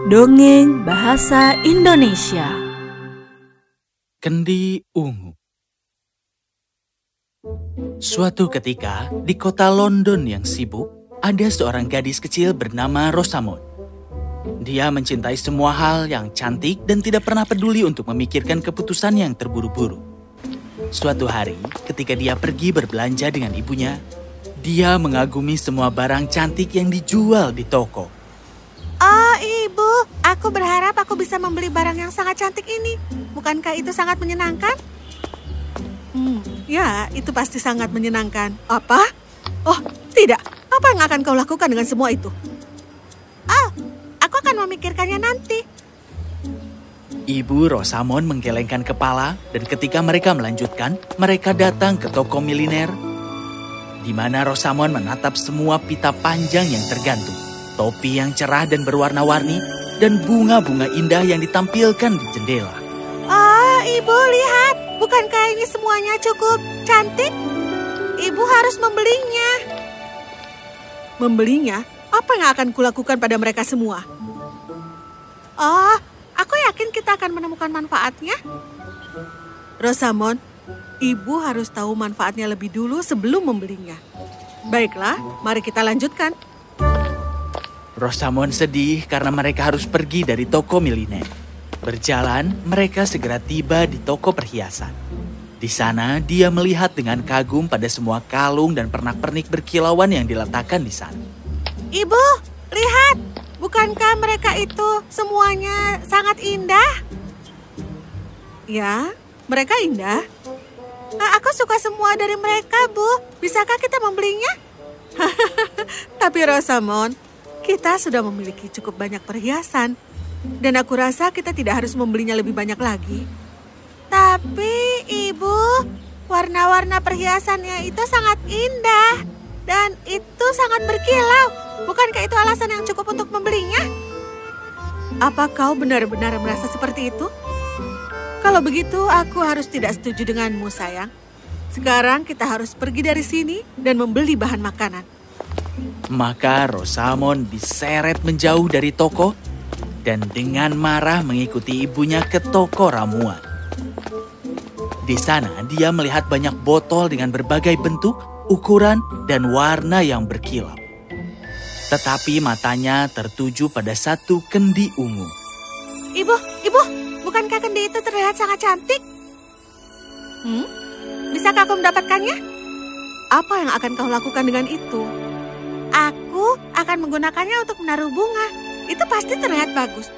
Dongeng Bahasa Indonesia. Kendi Ungu. Suatu ketika, di kota London yang sibuk, ada seorang gadis kecil bernama Rosamond. Dia mencintai semua hal yang cantik dan tidak pernah peduli untuk memikirkan keputusan yang terburu-buru. Suatu hari, ketika dia pergi berbelanja dengan ibunya, dia mengagumi semua barang cantik yang dijual di toko. Oh, Ibu, aku berharap aku bisa membeli barang yang sangat cantik ini. Bukankah itu sangat menyenangkan? Ya, itu pasti sangat menyenangkan. Apa? Oh, tidak. Apa yang akan kau lakukan dengan semua itu? Oh, aku akan memikirkannya nanti. Ibu Rosamond menggelengkan kepala, dan ketika mereka melanjutkan, mereka datang ke toko miliner, di mana Rosamond menatap semua pita panjang yang tergantung, topi yang cerah dan berwarna-warni, dan bunga-bunga indah yang ditampilkan di jendela. Oh, Ibu, lihat. Bukankah ini semuanya cukup cantik? Ibu harus membelinya. Membelinya? Apa yang akan kulakukan pada mereka semua? Oh, aku yakin kita akan menemukan manfaatnya. Rosamond, Ibu harus tahu manfaatnya lebih dulu sebelum membelinya. Baiklah, mari kita lanjutkan. Rosamond sedih karena mereka harus pergi dari toko miliner. Berjalan, mereka segera tiba di toko perhiasan. Di sana, dia melihat dengan kagum pada semua kalung dan pernak-pernik berkilauan yang diletakkan di sana. Ibu, lihat. Bukankah mereka itu semuanya sangat indah? Ya, mereka indah. Aku suka semua dari mereka, Bu. Bisakah kita membelinya? Tapi Rosamond, kita sudah memiliki cukup banyak perhiasan. Dan aku rasa kita tidak harus membelinya lebih banyak lagi. Tapi, Ibu, warna-warna perhiasannya itu sangat indah. Dan itu sangat berkilau. Bukankah itu alasan yang cukup untuk membelinya? Apa kau benar-benar merasa seperti itu? Kalau begitu, aku harus tidak setuju denganmu, sayang. Sekarang kita harus pergi dari sini dan membeli bahan makanan. Maka Rosamond diseret menjauh dari toko dan dengan marah mengikuti ibunya ke toko ramuan. Di sana dia melihat banyak botol dengan berbagai bentuk, ukuran, dan warna yang berkilau. Tetapi matanya tertuju pada satu kendi ungu. Ibu, bukankah kendi itu terlihat sangat cantik? Bisakah kau mendapatkannya? Apa yang akan kau lakukan dengan itu? Aku akan menggunakannya untuk menaruh bunga. Itu pasti terlihat bagus.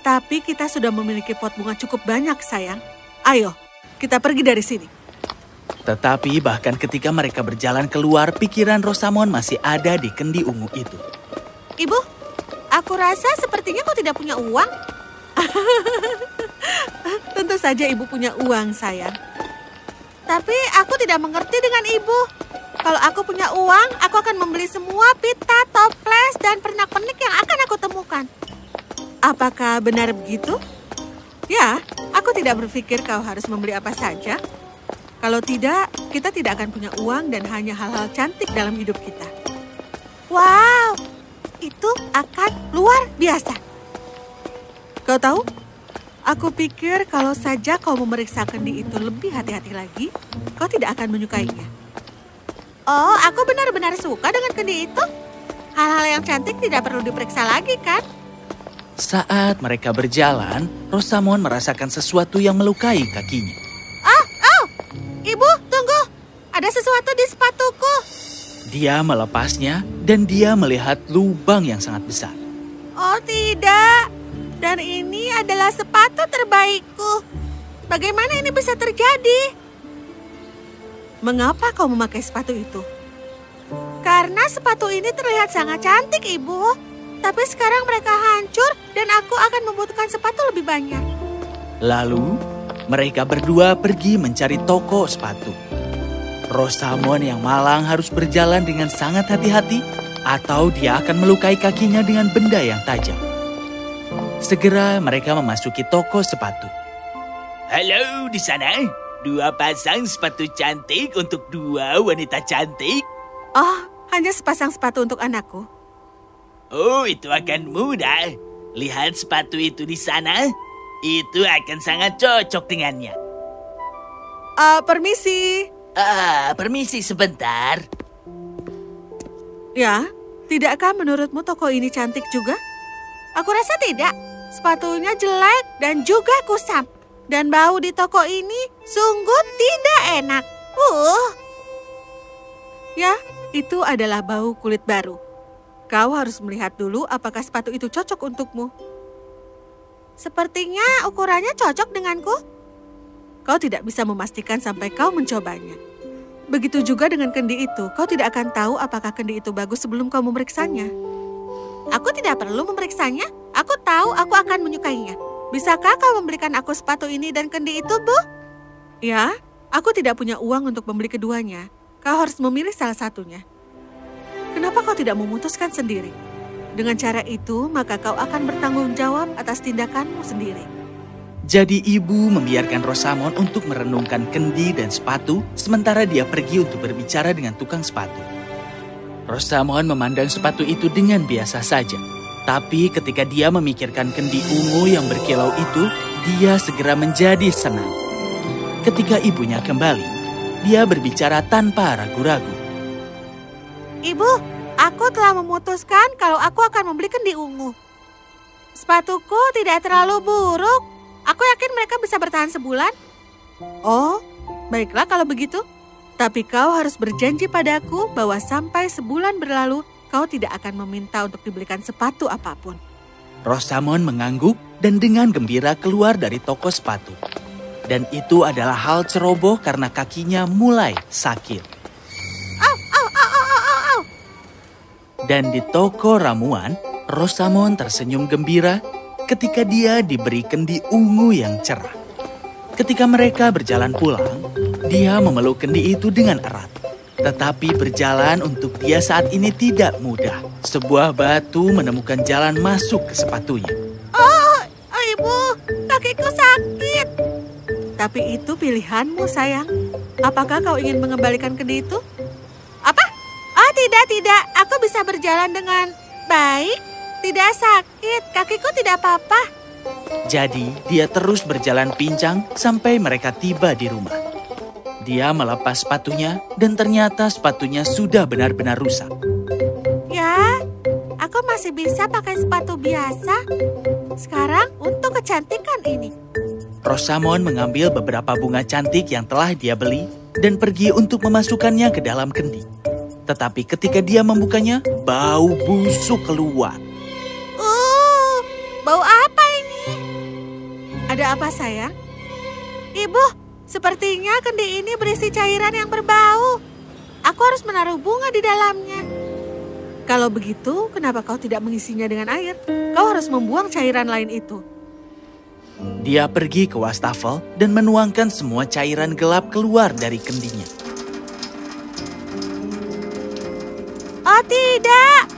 Tapi kita sudah memiliki pot bunga cukup banyak, sayang. Ayo, kita pergi dari sini. Tetapi bahkan ketika mereka berjalan keluar, pikiran Rosamond masih ada di kendi ungu itu. Ibu, aku rasa sepertinya kau tidak punya uang. Tentu saja ibu punya uang, sayang. Tapi aku tidak mengerti dengan ibu. Kalau aku punya uang, aku akan membeli semua pita, toples, dan pernak-pernik yang akan aku temukan. Apakah benar begitu? Ya, aku tidak berpikir kau harus membeli apa saja. Kalau tidak, kita tidak akan punya uang dan hanya hal-hal cantik dalam hidup kita. Wow, itu akan luar biasa. Kau tahu, aku pikir kalau saja kau memeriksa kendi itu lebih hati-hati lagi, kau tidak akan menyukainya. Oh, aku benar-benar suka dengan kendi itu. Hal-hal yang cantik tidak perlu diperiksa lagi, kan? Saat mereka berjalan, Rosamond merasakan sesuatu yang melukai kakinya. Oh, Ibu, tunggu. Ada sesuatu di sepatuku. Dia melepasnya dan dia melihat lubang yang sangat besar. Oh, tidak. Dan ini adalah sepatu terbaikku. Bagaimana ini bisa terjadi? Mengapa kau memakai sepatu itu? Karena sepatu ini terlihat sangat cantik, Ibu. Tapi sekarang mereka hancur dan aku akan membutuhkan sepatu lebih banyak. Lalu, mereka berdua pergi mencari toko sepatu. Rosamond yang malang harus berjalan dengan sangat hati-hati atau dia akan melukai kakinya dengan benda yang tajam. Segera mereka memasuki toko sepatu. Halo di sana. 2 pasang sepatu cantik untuk 2 wanita cantik. Oh, hanya sepasang sepatu untuk anakku. Oh, itu akan mudah. Lihat sepatu itu di sana. Itu akan sangat cocok dengannya. Permisi. Permisi sebentar. Ya, tidakkah menurutmu toko ini cantik juga? Aku rasa tidak. Sepatunya jelek dan juga kusam. Dan bau di toko ini sungguh tidak enak. Ya, itu adalah bau kulit baru. Kau harus melihat dulu apakah sepatu itu cocok untukmu. Sepertinya ukurannya cocok denganku. Kau tidak bisa memastikan sampai kau mencobanya. Begitu juga dengan kendi itu, kau tidak akan tahu apakah kendi itu bagus sebelum kau memeriksanya. Aku tidak perlu memeriksanya. Aku tahu aku akan menyukainya. Bisakah kau membelikan aku sepatu ini dan kendi itu, Bu? Ya, aku tidak punya uang untuk membeli keduanya. Kau harus memilih salah satunya. Kenapa kau tidak memutuskan sendiri? Dengan cara itu, maka kau akan bertanggung jawab atas tindakanmu sendiri. Jadi ibu membiarkan Rosamond untuk merenungkan kendi dan sepatu, sementara dia pergi untuk berbicara dengan tukang sepatu. Rosamond memandang sepatu itu dengan biasa saja. Tapi ketika dia memikirkan kendi ungu yang berkilau itu, dia segera menjadi senang. Ketika ibunya kembali, dia berbicara tanpa ragu-ragu. Ibu, aku telah memutuskan kalau aku akan membeli kendi ungu. Sepatuku tidak terlalu buruk. Aku yakin mereka bisa bertahan sebulan. Oh, baiklah kalau begitu. Tapi kau harus berjanji padaku bahwa sampai sebulan berlalu, kau tidak akan meminta untuk dibelikan sepatu apapun. Rosamond mengangguk dan dengan gembira keluar dari toko sepatu. Dan itu adalah hal ceroboh karena kakinya mulai sakit. Dan di toko ramuan, Rosamond tersenyum gembira ketika dia diberi kendi ungu yang cerah. Ketika mereka berjalan pulang, dia memeluk kendi itu dengan erat. Tetapi berjalan untuk dia saat ini tidak mudah. Sebuah batu menemukan jalan masuk ke sepatunya. Oh, ibu, kakiku sakit. Tapi itu pilihanmu, sayang. Apakah kau ingin mengembalikan kendi itu? Apa? Oh, tidak. Aku bisa berjalan dengan baik. Tidak sakit, kakiku tidak apa-apa. Jadi, dia terus berjalan pincang sampai mereka tiba di rumah. Dia melepas sepatunya dan ternyata sepatunya sudah benar-benar rusak. Ya, aku masih bisa pakai sepatu biasa. Sekarang untuk kecantikan ini. Rosamond mengambil beberapa bunga cantik yang telah dia beli dan pergi untuk memasukkannya ke dalam kendi. Tetapi ketika dia membukanya, bau busuk keluar. Bau apa ini? Ada apa, sayang? Ibu, sepertinya kendi ini berisi cairan yang berbau. Aku harus menaruh bunga di dalamnya. Kalau begitu, kenapa kau tidak mengisinya dengan air? Kau harus membuang cairan lain itu. Dia pergi ke wastafel dan menuangkan semua cairan gelap keluar dari kendinya. Oh tidak,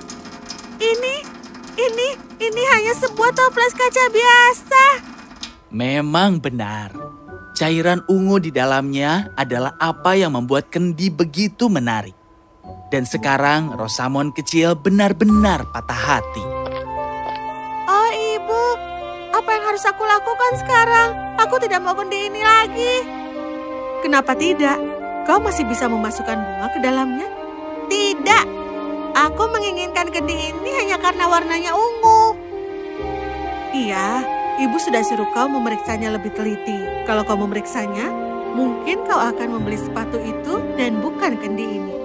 ini hanya sebuah toples kaca biasa. Memang benar. Cairan ungu di dalamnya adalah apa yang membuat kendi begitu menarik. Dan sekarang Rosamond kecil benar-benar patah hati. Oh ibu, apa yang harus aku lakukan sekarang? Aku tidak mau kendi ini lagi. Kenapa tidak? Kau masih bisa memasukkan bunga ke dalamnya? Tidak, aku menginginkan kendi ini hanya karena warnanya ungu. Iya, ibu sudah suruh kau memeriksanya lebih teliti. Kalau kau memeriksanya, mungkin kau akan membeli sepatu itu dan bukan kendi ini.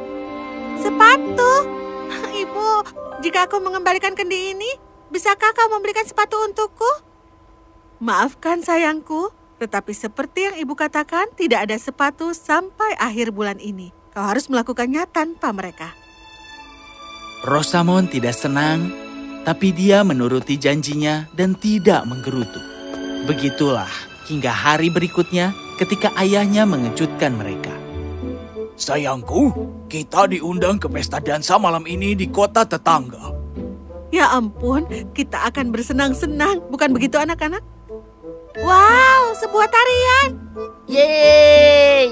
Sepatu? Ibu, jika aku mengembalikan kendi ini, bisakah kau membelikan sepatu untukku? Maafkan sayangku, tetapi seperti yang ibu katakan, tidak ada sepatu sampai akhir bulan ini. Kau harus melakukannya tanpa mereka. Rosamond tidak senang, tapi dia menuruti janjinya dan tidak menggerutu. Begitulah hingga hari berikutnya ketika ayahnya mengejutkan mereka. Sayangku, kita diundang ke pesta dansa malam ini di kota tetangga. Ya ampun, kita akan bersenang-senang. Bukan begitu anak-anak? Wow, sebuah tarian. Yeay!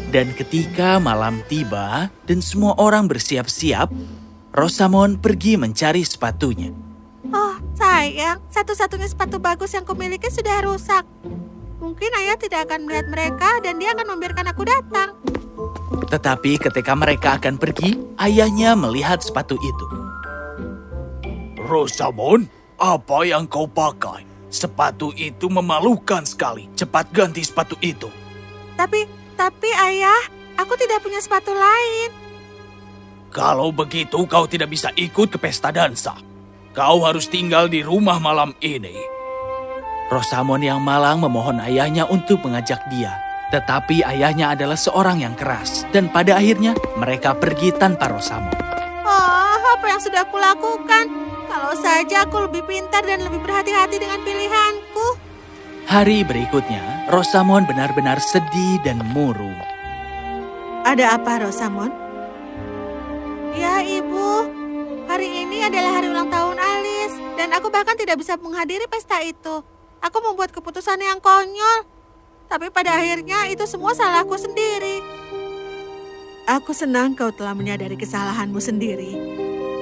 Dan ketika malam tiba dan semua orang bersiap-siap, Rosamond pergi mencari sepatunya. Oh, sayang, satu-satunya sepatu bagus yang kumiliki sudah rusak. Mungkin ayah tidak akan melihat mereka dan dia akan membiarkan aku datang. Tetapi ketika mereka akan pergi, ayahnya melihat sepatu itu. Rosamond, apa yang kau pakai? Sepatu itu memalukan sekali. Cepat ganti sepatu itu. Tapi ayah, aku tidak punya sepatu lain. Kalau begitu kau tidak bisa ikut ke pesta dansa. Kau harus tinggal di rumah malam ini. Rosamond yang malang memohon ayahnya untuk mengajak dia. Tetapi ayahnya adalah seorang yang keras. Dan pada akhirnya mereka pergi tanpa Rosamond. Oh, apa yang sudah aku lakukan? Kalau saja aku lebih pintar dan lebih berhati-hati dengan pilihanku. Hari berikutnya, Rosamond benar-benar sedih dan murung. Ada apa, Rosamond? Ya, Ibu. Hari ini adalah hari ulang tahun Alice, dan aku bahkan tidak bisa menghadiri pesta itu. Aku membuat keputusan yang konyol, tapi pada akhirnya itu semua salahku sendiri. Aku senang kau telah menyadari kesalahanmu sendiri,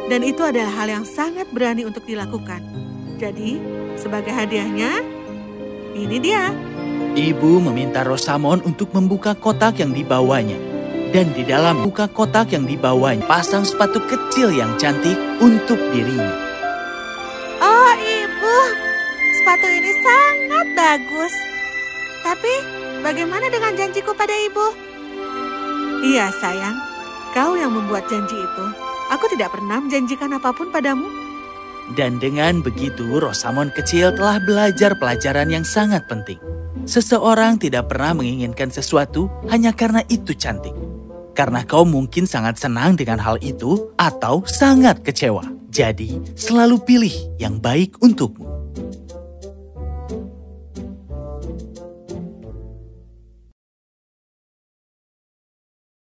dan itu adalah hal yang sangat berani untuk dilakukan. Jadi, sebagai hadiahnya, ini dia. Ibu meminta Rosamond untuk membuka kotak yang dibawanya. Dan di dalam buka kotak yang dibawanya, pasang sepatu kecil yang cantik untuk dirinya. Oh, Ibu, sepatu ini sangat bagus. Tapi, bagaimana dengan janjiku pada Ibu? Iya, sayang. Kau yang membuat janji itu. Aku tidak pernah menjanjikan apapun padamu. Dan dengan begitu, Rosamond kecil telah belajar pelajaran yang sangat penting. Seseorang tidak pernah menginginkan sesuatu hanya karena itu cantik. Karena kau mungkin sangat senang dengan hal itu atau sangat kecewa. Jadi, selalu pilih yang baik untukmu.